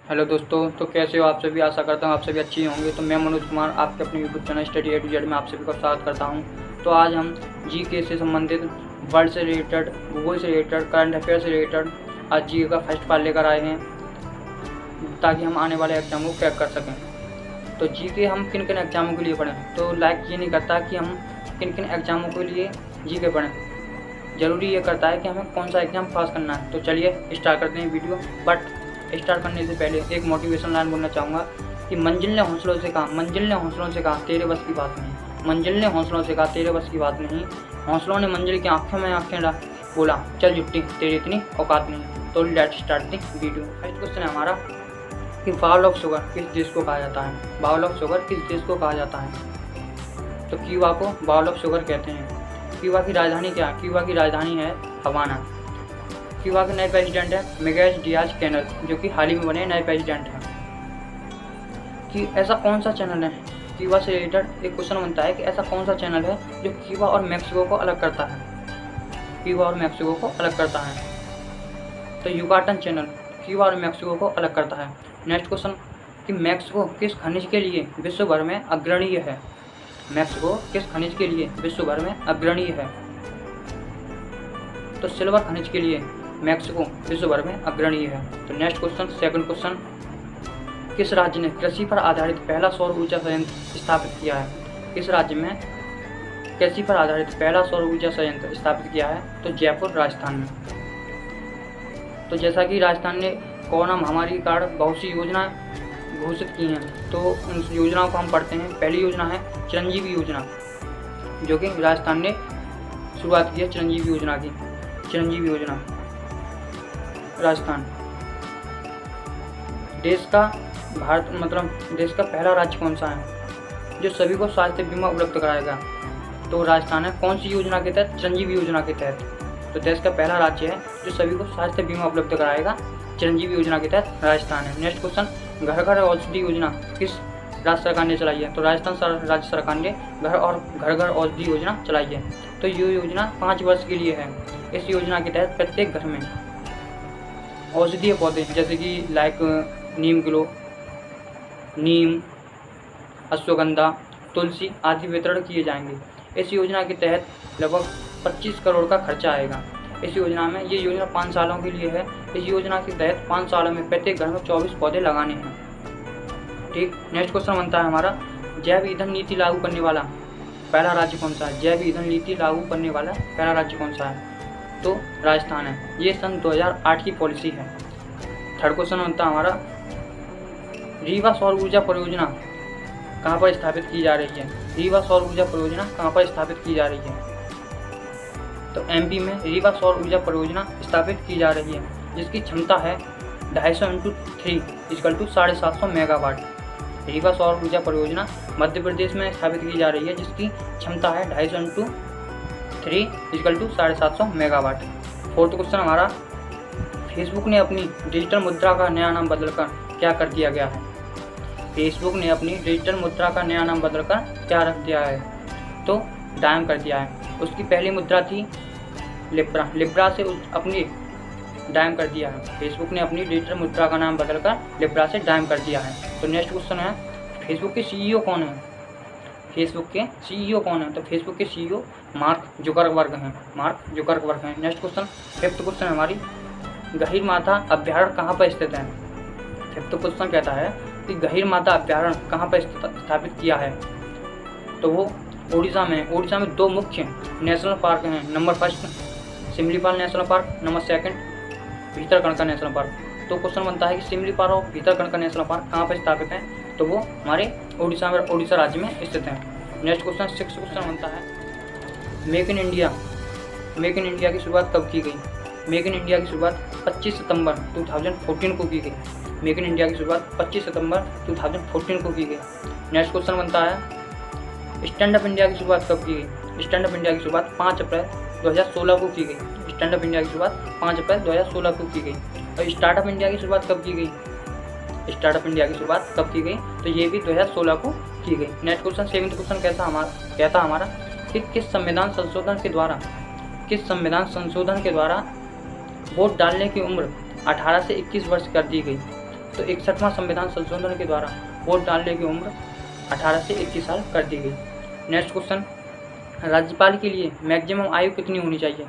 Hello दोस्तों, तो कैसे हो आप सभी। आशा करता हूँ आप सभी अच्छी होंगे। तो मैं मनोज कुमार आपके अपने YouTube channel study A to Z में आप सभी का स्वागत करता हूँ। तो आज हम जीके से संबंधित, वर्ल्ड से रिलेटेड, भूगोल से रिलेटेड, करंट अफेयर से रिलेटेड आज जीके का फर्स्ट पार्ट लेकर आए हैं ताकि हम आने वाले एग्जाम को क्रैक कर सकें। तो जीके हम किन किन एग्जामों के लिए पढ़ें, तो लाइक ये नहीं करता कि हम किन किन एग्जामों के लिए जीके पढ़ें, ज़रूरी ये करता है कि हमें कौन सा एग्ज़ाम पास करना है। तो चलिए स्टार्ट करते हैं वीडियो। बट स्टार्ट करने से पहले एक मोटिवेशन लाइन बोलना चाहूँगा कि मंजिल ने हौसलों से कहा, मंजिल ने हौसलों से कहा तेरे बस की बात नहीं, मंजिल ने हौसलों से कहा तेरे बस की बात नहीं, हौसलों ने मंजिल की आंखों में आंखें डाल बोला चल जुट्टी तेरी इतनी औकात नहीं। तो let's start the video. First question है हमारा कि बाउल ऑफ शुगर किस देश को कहा जाता है। बाउल ऑफ शुगर किस देश को कहा जाता है। तो क्यूबा को बाउल ऑफ शुगर कहते हैं। क्यूबा की राजधानी क्या है। क्यूबा की राजधानी है हवाना। क्यूबा के नए प्रेसिडेंट है मिगेल डियाज कैनल, जो कि हाल ही में बने नए प्रेसिडेंट हैं। कि ऐसा कौन सा चैनल है, क्यूबा से रिलेटेड एक क्वेश्चन बनता है कि ऐसा कौन सा चैनल है जो क्यूबा और मैक्सिको को अलग करता है। क्यूबा और मैक्सिको को अलग करता है तो युकाटन चैनल क्यूबा और मैक्सिको को अलग करता है। नेक्स्ट क्वेश्चन कि मैक्सिको किस खनिज के लिए विश्व भर में अग्रणीय है। मैक्सिको किस खनिज के लिए विश्व भर में अग्रणीय है। तो सिल्वर खनिज के लिए मैक्सिको विश्व भर में अग्रणीय है। तो नेक्स्ट क्वेश्चन, सेकंड क्वेश्चन, किस राज्य ने कृषि पर आधारित पहला सौर ऊर्जा संयंत्र स्थापित किया है। किस राज्य में कृषि पर आधारित पहला सौर ऊर्जा संयंत्र स्थापित किया है। तो जयपुर, राजस्थान में। तो जैसा कि राजस्थान ने कोरोना महामारी के कारण बहुत सी योजना घोषित की हैं, तो उन योजनाओं को हम पढ़ते हैं। पहली योजना है चिरंजीवी योजना, जो कि राजस्थान ने शुरुआत की है चिरंजीवी योजना की। चिरंजीवी योजना राजस्थान। देश का देश का पहला राज्य कौन सा है जो सभी को स्वास्थ्य बीमा उपलब्ध कराएगा। तो राजस्थान है। कौन सी योजना के तहत। चिरंजीवी योजना के तहत। तो देश का पहला राज्य है जो सभी को स्वास्थ्य बीमा उपलब्ध कराएगा, चिरंजीवी योजना के तहत राजस्थान है। नेक्स्ट क्वेश्चन, घर घर औषधि योजना किस राज्य सरकार ने चलाई है। तो राजस्थान राज्य सरकार ने घर घर औषधि योजना चलाई है। तो ये योजना 5 वर्ष के लिए है। इस योजना के तहत प्रत्येक घर में औषधीय पौधे जैसे कि लाइक नीम गिलो, नीम, अश्वगंधा, तुलसी आदि वितरण किए जाएंगे। इस योजना के तहत लगभग 25 करोड़ का खर्चा आएगा। इस योजना में, ये योजना 5 सालों के लिए है। इस योजना के तहत 5 सालों में प्रत्येक घर में 24 पौधे लगाने हैं। ठीक। नेक्स्ट क्वेश्चन बनता है हमारा, जैव ईंधन नीति लागू करने वाला पहला राज्य कौन सा है। जैव ईंधन नीति लागू करने वाला पहला राज्य कौन सा है। तो राजस्थान है। ये सन 2008 की पॉलिसी है। थर्ड क्वेश्चन बनता है हमारा, रीवा सौर ऊर्जा परियोजना कहाँ पर स्थापित की जा रही है। रीवा सौर ऊर्जा परियोजना कहाँ पर स्थापित की जा रही है। तो एमपी में रीवा सौर ऊर्जा परियोजना स्थापित की जा रही है, जिसकी क्षमता है 250 × 3 = 750 मेगावाट। रीवा सौर ऊर्जा परियोजना मध्य प्रदेश में स्थापित की जा रही है, जिसकी क्षमता है 250 × 3 = 750 मेगावाट। फोर्थ क्वेश्चन हमारा, फेसबुक ने अपनी डिजिटल मुद्रा का नया नाम बदलकर क्या कर दिया गया है। फेसबुक ने अपनी डिजिटल मुद्रा का नया नाम बदलकर क्या रख दिया है। तो डायम कर दिया है। उसकी पहली मुद्रा थी लिब्रा, लिब्रा से अपनी डायम कर दिया है। फेसबुक ने अपनी डिजिटल मुद्रा का नाम बदलकर लिब्रा से डायम कर दिया है। तो नेक्स्ट क्वेश्चन है, फेसबुक के सीईओ कौन है। फेसबुक के सीईओ कौन है। तो फेसबुक के सीईओ मार्क जुकरबर्ग हैं। मार्क जुकरबर्ग हैं। नेक्स्ट क्वेश्चन, फिफ्थ क्वेश्चन हमारी, गहीरमाथा अभ्यारण्य कहाँ पर स्थित है। फिफ्थ क्वेश्चन कहता है कि गहीरमाथा अभ्यारण्य कहाँ पर स्थापित किया है। तो वो उड़ीसा में। उड़ीसा में 2 मुख्य नेशनल पार्क हैं। Number 1 Simlipal national park, number 2 Bhitarkanika national park. तो क्वेश्चन बनता है कि सिमलीपाल और भीतरकनिका नेशनल पार्क कहाँ पर स्थापित हैं। तो वो हमारे उड़ीसा राज्य में स्थित हैं। नेक्स्ट क्वेश्चन, 6th क्वेश्चन बनता है, मेक इन इंडिया की शुरुआत कब की गई। मेक इन इंडिया की शुरुआत 25 सितंबर 2014 को की गई। मेक इन इंडिया की शुरुआत 25 सितंबर 2014 को की गई। नेक्स्ट क्वेश्चन बनता है, स्टैंड अप इंडिया की शुरुआत कब की गई। स्टैंड अप इंडिया की शुरुआत 5 अप्रैल 2016 को की गई। स्टैंड अप इंडिया की शुरुआत 5 अप्रैल 2016 को की गई। और स्टार्टअप इंडिया की शुरुआत कब की गई। स्टार्टअप इंडिया की शुरुआत कब की गई। तो ये भी 2016 को की गई। नेक्स्ट क्वेश्चन, 7th क्वेश्चन कहता हमारा कि किस संविधान संशोधन के द्वारा वोट डालने की उम्र 18 से 21 वर्ष कर दी गई। तो 61वां संविधान संशोधन के द्वारा वोट डालने की उम्र 18 से 21 साल कर दी गई। नेक्स्ट क्वेश्चन, राज्यपाल के लिए मैक्सिमम आयु कितनी होनी चाहिए?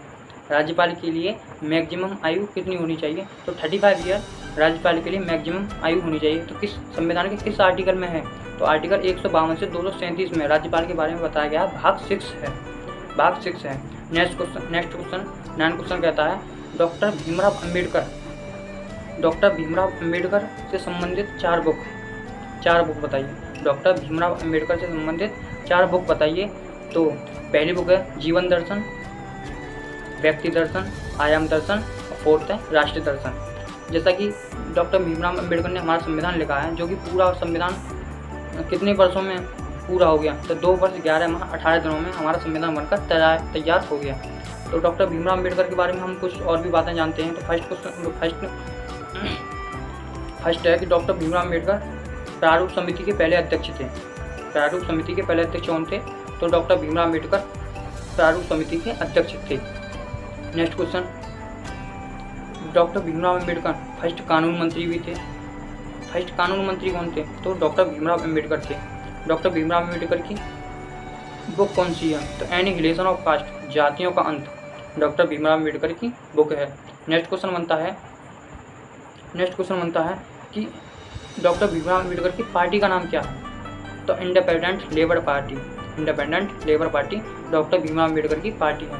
राज्यपाल के लिए मैक्सिमम आयु कितनी होनी चाहिए? तो 35 ईयर राज्यपाल के लिए मैक्सिमम आयु होनी चाहिए। तो किस संविधान के किस आर्टिकल में है? तो आर्टिकल 152 से 237 में राज्यपाल के बारे में बताया गया, भाग 6 है, भाग 6 है। नेक्स्ट क्वेश्चन 9 क्वेश्चन कहता है डॉक्टर भीमराव अम्बेडकर से संबंधित 4 बुक बताइए। डॉक्टर भीमराव अम्बेडकर से संबंधित 4 बुक बताइए। तो पहली बुक है जीवन दर्शन, व्यक्ति दर्शन, आयाम दर्शन और 4th है राष्ट्र दर्शन। जैसा कि डॉक्टर भीमराव अम्बेडकर ने हमारा संविधान लिखा है, जो कि पूरा संविधान कितने वर्षों में पूरा हो गया? तो 2 वर्ष 11 माह 18 दिनों में हमारा संविधान बनकर तैयार हो गया। तो डॉक्टर भीमराव अम्बेडकर के बारे में हम कुछ और भी बातें जानते हैं। तो फर्स्ट है कि डॉक्टर भीमराव अम्बेडकर प्रारूप समिति के पहले अध्यक्ष थे। प्रारूप समिति के पहले अध्यक्ष कौन थे? तो डॉक्टर भीमराव अम्बेडकर प्रारूप समिति के अध्यक्ष थे। Next question, doctor Bhimrao Ambedkar first कानून मंत्री भी थे। फर्स्ट कानून मंत्री कौन थे? तो डॉक्टर भीमराव अम्बेडकर थे। डॉक्टर भीमराव अम्बेडकर की बुक कौन सी है? तो एनिहिलेशन ऑफ कास्ट, जातियों का अंत, डॉक्टर भीमराव अम्बेडकर की बुक है। नेक्स्ट क्वेश्चन बनता है कि डॉक्टर भीमराव अम्बेडकर की पार्टी का नाम क्या है? तो independent labour party. Independent labour party doctor Bhimrao Ambedkar की पार्टी है।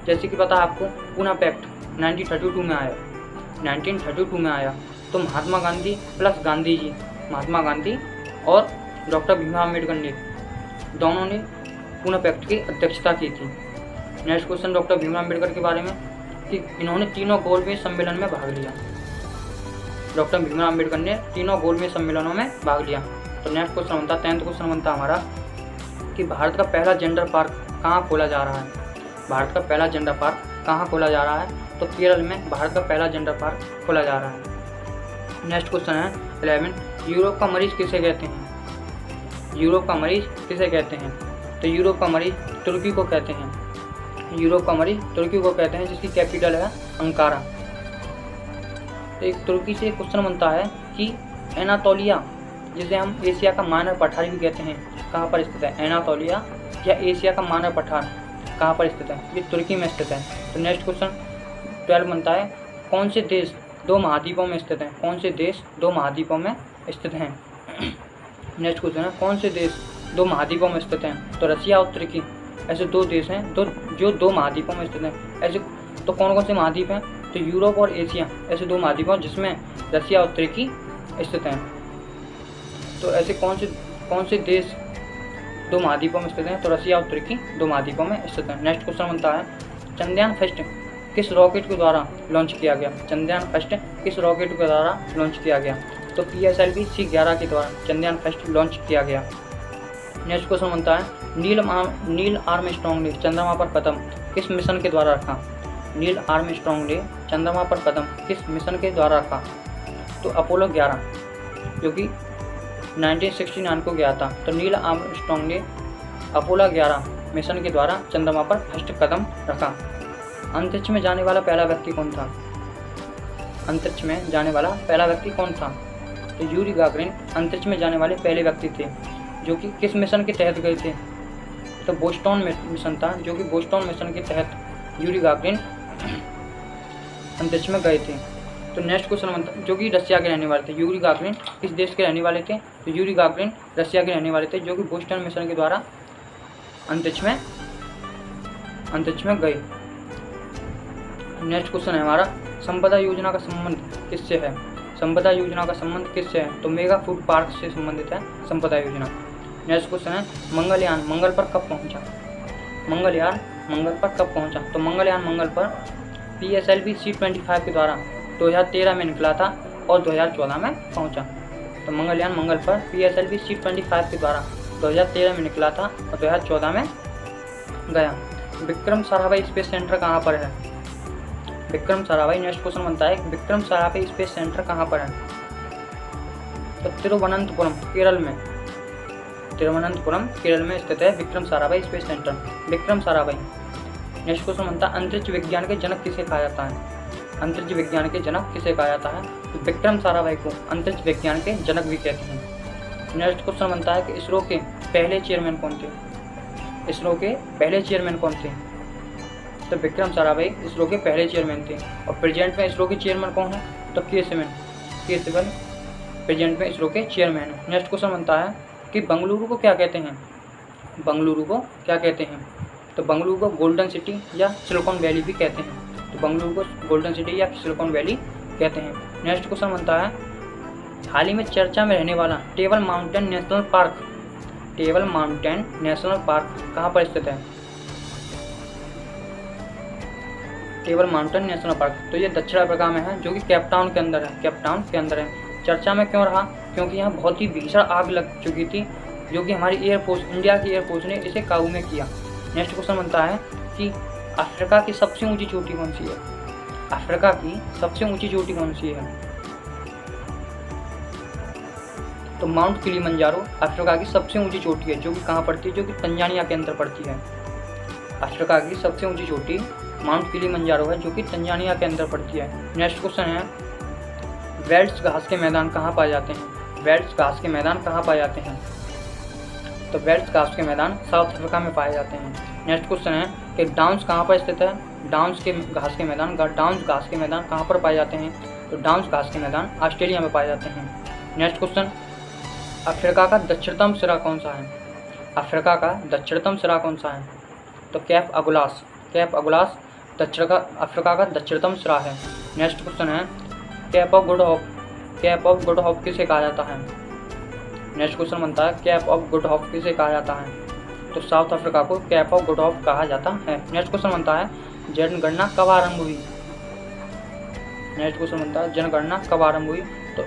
जैसे कि पता है आपको, पूना पैक्ट 1932 में आया। तो महात्मा गांधी प्लस गांधी जी, महात्मा गांधी और डॉक्टर भीमराव अम्बेडकर ने दोनों ने पूना पैक्ट की अध्यक्षता की थी। Next question doctor Bhimrao Ambedkar के बारे में कि इन्होंने तीनों गोलमेज सम्मेलन में भाग लिया। डॉक्टर भीमराव अम्बेडकर ने तीनों गोलमेज सम्मेलनों में भाग लिया। तो नेक्स्ट क्वेश्चन बनता है 10th क्वेश्चन बनता हमारा कि भारत का पहला जेंडर पार्क कहाँ खोला जा रहा है? भारत का पहला जेंडर पार्क कहाँ खोला जा रहा है? तो केरल में भारत का पहला जेंडर पार्क खोला जा रहा है। नेक्स्ट क्वेश्चन है 11, यूरोप का मरीज किसे कहते हैं? यूरोप का मरीज किसे कहते हैं? तो यूरोप का मरीज तुर्की को कहते हैं। यूरोप का मरीज तुर्की को कहते हैं, जिसकी कैपिटल है अंकारा। तो एक तुर्की से क्वेश्चन बनता है कि एनातोलिया, जिसे हम एशिया का मानव पठार भी कहते हैं, कहाँ पर स्थित है? एनातोलिया या एशिया का मानव पठार कहाँ पर स्थित है? ये तुर्की में स्थित है। तो नेक्स्ट क्वेश्चन 12 बनता है कौन से देश 2 महाद्वीपों में स्थित हैं? कौन से देश 2 महाद्वीपों में स्थित हैं? नेक्स्ट क्वेश्चन है कौन से देश 2 महाद्वीपों में स्थित हैं? तो रसिया और तुर्की ऐसे 2 देश हैं जो 2 महाद्वीपों में स्थित हैं। ऐसे तो कौन से महाद्वीप हैं? तो यूरोप और एशिया ऐसे 2 महाद्वीप हैं जिसमें रसिया और तुर्की स्थित हैं। तो ऐसे कौन से देश 2 महाद्वीपों में स्थित हैं? तो रसिया और तुर्की 2 महाद्वीपों में स्थित हैं। नेक्स्ट क्वेश्चन बनता है चंद्रयान फर्स्ट किस रॉकेट के द्वारा लॉन्च किया गया? चंद्रयान फर्स्ट किस रॉकेट के द्वारा लॉन्च किया गया? तो PSLV C11 के द्वारा चंद्रयान फर्स्ट लॉन्च किया गया। नेक्स्ट क्वेश्चन बनता है नील आर्मस्ट्रॉन्ग ने चंद्रमा पर कदम किस मिशन के द्वारा रखा? नील आर्मस्ट्रॉन्ग ने चंद्रमा पर कदम किस मिशन के द्वारा रखा? तो अपोलो 11, जो कि 1969 को गया था। तो नील आर्मस्ट्रॉन्ग ने अपोलो 11 मिशन के द्वारा चंद्रमा पर फर्स्ट कदम रखा। अंतरिक्ष में जाने वाला पहला व्यक्ति कौन था? अंतरिक्ष में जाने वाला पहला व्यक्ति कौन था? तो यूरी गागरिन अंतरिक्ष में जाने वाले पहले व्यक्ति थे, जो कि किस मिशन के तहत गए थे? तो बोस्टन मिशन था, जो कि बोस्टन मिशन के तहत यूरी गागरिन अंतरिक्ष में गए थे। तो नेक्स्ट क्वेश्चन बनता है जो कि रसिया के रहने वाले थे। यूरी गागरिन किस देश के रहने वाले थे? तो यूरी गागरिन रसिया के रहने वाले थे, जो कि बोस्टन मिशन के द्वारा अंतरिक्ष में गए। नेक्स्ट क्वेश्चन है हमारा संपदा योजना का संबंध किससे है? संपदा योजना का संबंध किससे है? तो मेगा फूड पार्क से संबंधित है संपदा योजना। नेक्स्ट क्वेश्चन है मंगलयान मंगल पर कब पहुंचा? मंगलयान मंगल पर कब पहुंचा? तो मंगलयान मंगल पर PSLV C25 के द्वारा 2013 में निकला था और 2014 में पहुंचा। तो मंगलयान मंगल पर PSLV C25 के द्वारा 2013 में निकला था और 2014 में गया। विक्रम साराभाई स्पेस सेंटर कहाँ पर है? विक्रम साराभाई नेक्स्ट क्वेश्चन बनता है विक्रम साराभाई स्पेस सेंटर कहाँ पर है? तो तिरुवनंतपुरम केरल में स्थित है Vikram Sarabhai space centre. Vikram Sarabhai. Next question बनता है अंतरिक्ष विज्ञान के जनक किसे कहा जाता है? अंतरिक्ष विज्ञान के जनक किसे कहा जाता है? तो विक्रम साराभाई को अंतरिक्ष विज्ञान के जनक भी कहते हैं। नेक्स्ट क्वेश्चन बनता है कि इसरो के पहले चेयरमैन कौन थे? इसरो के पहले चेयरमैन कौन थे? तो विक्रम साराभाई इसरो के पहले चेयरमैन थे। और प्रेजेंट में इसरो के चेयरमैन कौन है? तो के सिवन प्रेजेंट में इसरो के चेयरमैन है। नेक्स्ट क्वेश्चन बनता है कि बंगलुरु को क्या कहते हैं? बंगलुरु को क्या कहते हैं? तो बंगलुरु को गोल्डन सिटी या सिलिकॉन वैली भी कहते हैं। तो बंगलुरु को गोल्डन सिटी या सिलिकॉन वैली कहते हैं। नेक्स्ट क्वेश्चन बनता है हाल ही में चर्चा में रहने वाला टेबल माउंटेन नेशनल पार्क कहाँ पर स्थित है? टेबल माउंटेन नेशनल पार्क, तो ये दक्षिण अफ्रीका में है, जो कि केप टाउन के अंदर है। चर्चा में क्यों रहा? क्योंकि यहाँ बहुत ही भीषण आग लग चुकी थी, जो कि हमारी एयरफोर्स, इंडिया की एयरफोर्स ने इसे काबू में किया। नेक्स्ट क्वेश्चन बनता है कि अफ्रीका की सबसे ऊंची चोटी कौन सी है? अफ्रीका की सबसे ऊंची चोटी कौन सी है? तो माउंट किलिमंजारो अफ्रीका की सबसे ऊंची चोटी है, जो कि कहाँ पड़ती है? जो कि तंजानिया के अंदर पड़ती है। अफ्रीका की सबसे ऊंची चोटी माउंट किलिमंजारो है, जो कि तंजानिया के अंदर पड़ती है। नेक्स्ट क्वेश्चन है वेल्स घास के मैदान कहाँ पाए जाते हैं? वेल्स घास के मैदान कहाँ पाए जाते हैं? तो वेल्स घास के मैदान साउथ अफ्रीका में पाए जाते हैं। नेक्स्ट क्वेश्चन है कि डाउन्स कहाँ पर स्थित है? डाउन्स घास के मैदान कहाँ पर पाए जाते हैं? तो डाउन्स घास के मैदान ऑस्ट्रेलिया में पाए जाते हैं। नेक्स्ट क्वेश्चन अफ्रीका का दक्षिणतम सिरा कौन सा है? अफ्रीका का दक्षिणतम सिरा कौन सा है? तो कैप अगुलास अफ्रीका का दक्षिणतम सिरा है। नेक्स्ट क्वेश्चन है कैप ऑफ गुड होप किसे कहा जाता है? नेक्स्ट क्वेश्चन बनता है कैप ऑफ गुड होप किसे कहा जाता है? तो साउथ अफ्रीका को कैप ऑफ गुड होप कहा जाता है। नेक्स्ट क्वेश्चन बनता है जनगणना कब आरंभ हुई? जनगणना कब आरंभ हुई? तो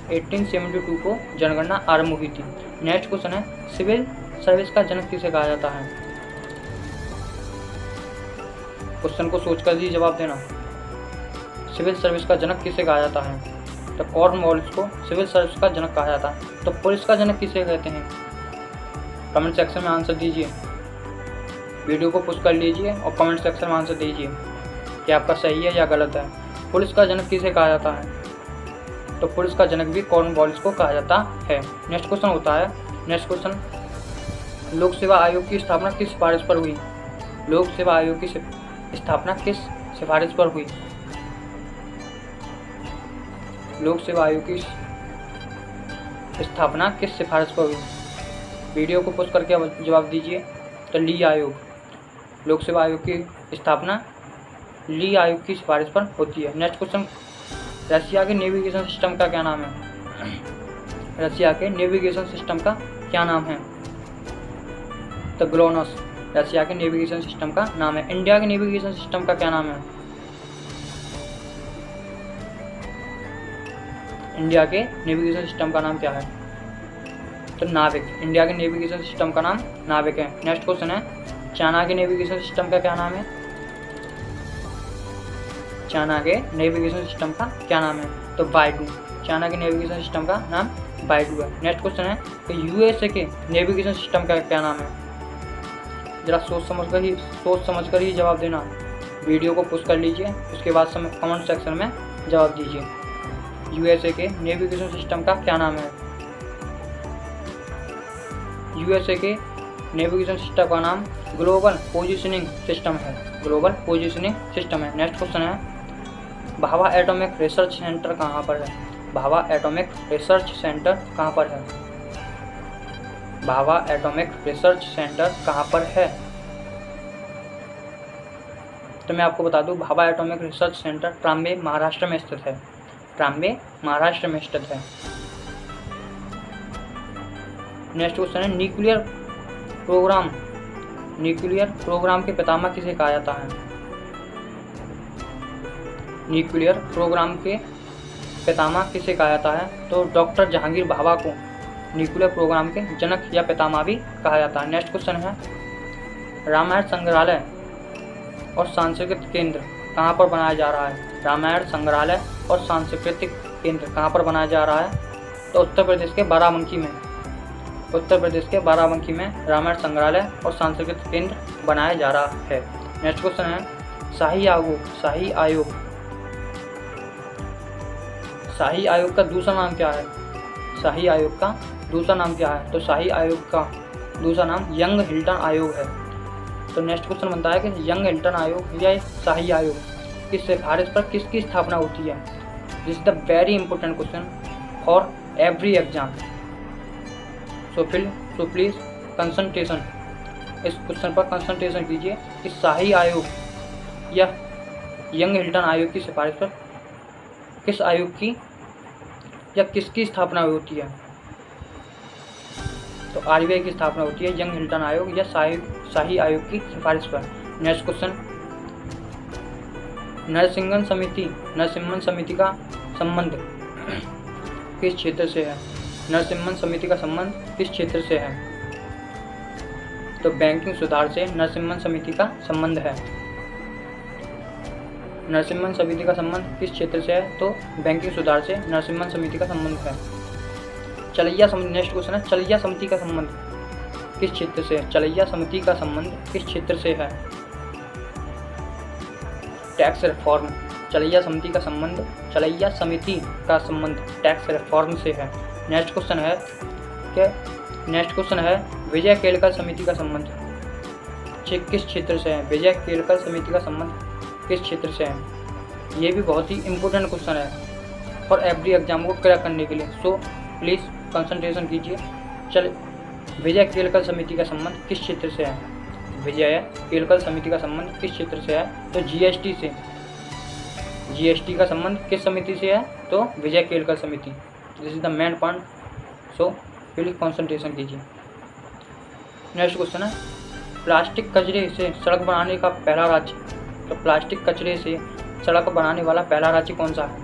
1872 को जनगणना आरंभ हुई थी। नेक्स्ट क्वेश्चन है सिविल सर्विस का जनक किसे कहा जाता है? क्वेश्चन को सोचकर ही जवाब देना। सिविल सर्विस का जनक किसे कहा जाता है? तो कॉर्नवालिस को सिविल सर्विस का जनक कहा जाता है। तो पुलिस का जनक किसे कहते हैं? कमेंट सेक्शन में आंसर दीजिए। वीडियो को पुश कर लीजिए और कमेंट सेक्शन में आंसर दीजिए कि आपका सही है या गलत है। पुलिस का जनक किसे कहा जाता है? तो पुलिस का जनक भी कॉर्नवालिस को कहा जाता है। नेक्स्ट क्वेश्चन होता है लोक सेवा आयोग की स्थापना किस सिफारिश पर हुई? लोक सेवा आयोग की स्थापना किस सिफारिश पर हुई? लोक सेवा आयोग की स्थापना किस सिफारिश पर हुई? वीडियो को पुश करके जवाब दीजिए। तो ली आयोग, लोक सेवा आयोग की स्थापना ली आयोग की सिफारिश पर होती है। नेक्स्ट क्वेश्चन रशिया के नेविगेशन सिस्टम का क्या नाम है? रशिया के नेविगेशन सिस्टम का क्या नाम है? तो ग्लोनस रशिया के नेविगेशन सिस्टम का नाम है। इंडिया के नेविगेशन सिस्टम का क्या नाम है? इंडिया के नेविगेशन सिस्टम का नाम क्या है? तो नाविक। इंडिया के नेविगेशन सिस्टम का नाम नाविक है। नेक्स्ट क्वेश्चन है चाइना के नेविगेशन सिस्टम का क्या नाम है? चाइना के नेविगेशन सिस्टम का क्या नाम है? तो बाइडू। चाइना के नेविगेशन सिस्टम का नाम बाइडू है। नेक्स्ट क्वेश्चन है कि यूएसए के नेविगेशन सिस्टम का क्या नाम है? जरा सोच समझ कर ही जवाब देना। वीडियो को पुश कर लीजिए, उसके बाद कमेंट सेक्शन में जवाब दीजिए। यूएसए के नेविगेशन सिस्टम का क्या नाम है? यूएसए के नेविगेशन सिस्टम का नाम ग्लोबल पोजीशनिंग सिस्टम है। नेक्स्ट क्वेश्चन है भाभा एटॉमिक रिसर्च सेंटर कहाँ पर है? भाभा एटॉमिक रिसर्च सेंटर कहाँ पर है? भाभा एटॉमिक रिसर्च सेंटर कहाँ पर है? तो मैं आपको बता दूं, Bhabha atomic research centre Trombay Maharashtra में स्थित है। नेक्स्ट क्वेश्चन है न्यूक्लियर प्रोग्राम के पितामह किसे कहा जाता है? न्यूक्लियर प्रोग्राम के पितामह किसे कहा जाता है? तो डॉक्टर जहांगीर भाभा को न्यूक्लियर प्रोग्राम के जनक या पितामह भी कहा जाता है। नेक्स्ट क्वेश्चन है रामायण संग्रहालय और सांस्कृतिक केंद्र कहाँ पर बनाया जा रहा है? रामायण संग्रहालय और सांस्कृतिक केंद्र कहाँ पर बनाया जा रहा है? तो उत्तर प्रदेश के बाराबंकी में रामायण संग्रहालय और सांस्कृतिक केंद्र बनाया जा रहा है। नेक्स्ट क्वेश्चन है शाही शाही आयोग का दूसरा नाम क्या है? शाही आयोग का दूसरा नाम क्या है? तो शाही आयोग का दूसरा नाम यंग हिल्टन आयोग है। तो नेक्स्ट क्वेश्चन बनता है कि यंग हिल्टन आयोग या शाही आयोग की सिफारिश पर किसकी स्थापना होती है? This is the very important question for every exam. So please concentration, इस क्वेश्चन पर कंसंट्रेशन कीजिए कि शाही आयोग या यंग हिल्टन आयोग की सिफारिश पर किस आयोग की या किसकी स्थापना होती है? तो RBI की स्थापना होती है यंग हिल्टन आयोग या शाही आयोग की सिफारिश पर। नेक्स्ट क्वेश्चन, नरसिम्हन समिति का संबंध किस क्षेत्र से है? नरसिम्हन समिति का संबंध किस क्षेत्र से है? तो बैंकिंग सुधार से नरसिम्हन समिति का संबंध है। नरसिम्हन समिति का संबंध किस क्षेत्र से है? तो बैंकिंग सुधार से नरसिम्हन समिति का संबंध है। चलैया समिति, नेक्स्ट क्वेश्चन है, चलैया समिति का संबंध किस क्षेत्र से है? चलैया समिति का संबंध किस क्षेत्र से है? Tax reform. चलैया समिति का संबंध टैक्स रिफॉर्म से है। नेक्स्ट क्वेश्चन है विजय केलकर समिति का संबंध किस क्षेत्र से है? विजय केलकर समिति का संबंध किस क्षेत्र से है? ये भी बहुत ही इंपॉर्टेंट क्वेश्चन है और एवरी एग्जाम को क्रैक करने के लिए। सो प्लीज़ कंसंट्रेशन कीजिए। विजय केलकर समिति का संबंध किस क्षेत्र से है? विजय केलकर समिति का संबंध किस क्षेत्र से है? तो GST से। GST का संबंध किस समिति से है? तो विजय केलकर समिति। This is the main point. So please concentration कीजिए। नेक्स्ट क्वेश्चन है प्लास्टिक कचरे से सड़क बनाने का पहला राज्य। तो प्लास्टिक कचरे से सड़क बनाने वाला पहला राज्य कौन सा है?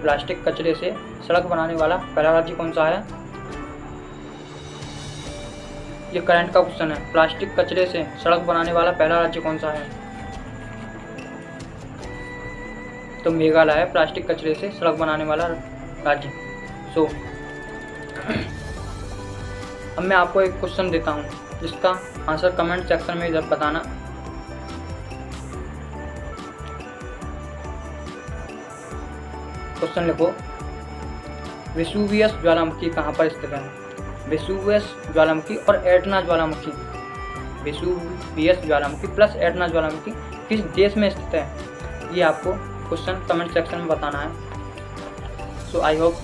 प्लास्टिक कचरे से सड़क बनाने वाला पहला राज्य कौन सा है? ये करंट का क्वेश्चन है। प्लास्टिक कचरे से सड़क बनाने वाला पहला राज्य कौन सा है? तो मेघालय है प्लास्टिक कचरे से सड़क बनाने वाला राज्य। सो अब मैं आपको एक क्वेश्चन देता हूँ जिसका आंसर कमेंट सेक्शन में जब बताना। क्वेश्चन लिखो, वेसुवियस ज्वालामुखी कहाँ पर स्थित है? वेसुवियस ज्वालामुखी और एटना ज्वालामुखी, वेसुवियस ज्वालामुखी प्लस एटना ज्वालामुखी किस देश में स्थित है? ये आपको क्वेश्चन कमेंट सेक्शन में बताना है। सो आई होप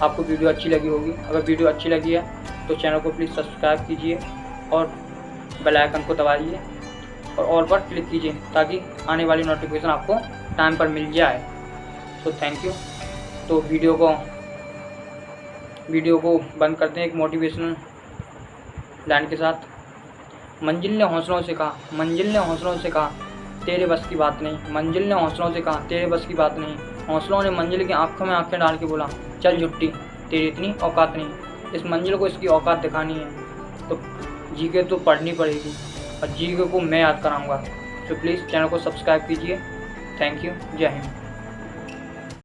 आपको वीडियो अच्छी लगी होगी। अगर वीडियो अच्छी लगी है तो चैनल को प्लीज़ सब्सक्राइब कीजिए और बेल आइकन को दबाइए और ऑल पर क्लिक कीजिए ताकि आने वाली नोटिफिकेशन आपको टाइम पर मिल जाए। तो थैंक यू। तो वीडियो को बंद करते हैं एक मोटिवेशनल लाइन के साथ। मंजिल ने हौसलों से कहा तेरे बस की बात नहीं। मंजिल ने हौसलों से कहा तेरे बस की बात नहीं। हौसलों ने मंजिल की आंखों में आंखें डाल के बोला चल झुट्टी, तेरी इतनी औकात नहीं। इस मंजिल को इसकी औकात दिखानी है तो जीके तो पढ़नी पड़ेगी और जीके को मैं याद कराऊंगा। तो प्लीज़ चैनल को सब्सक्राइब कीजिए। Thank you. जय हिंद।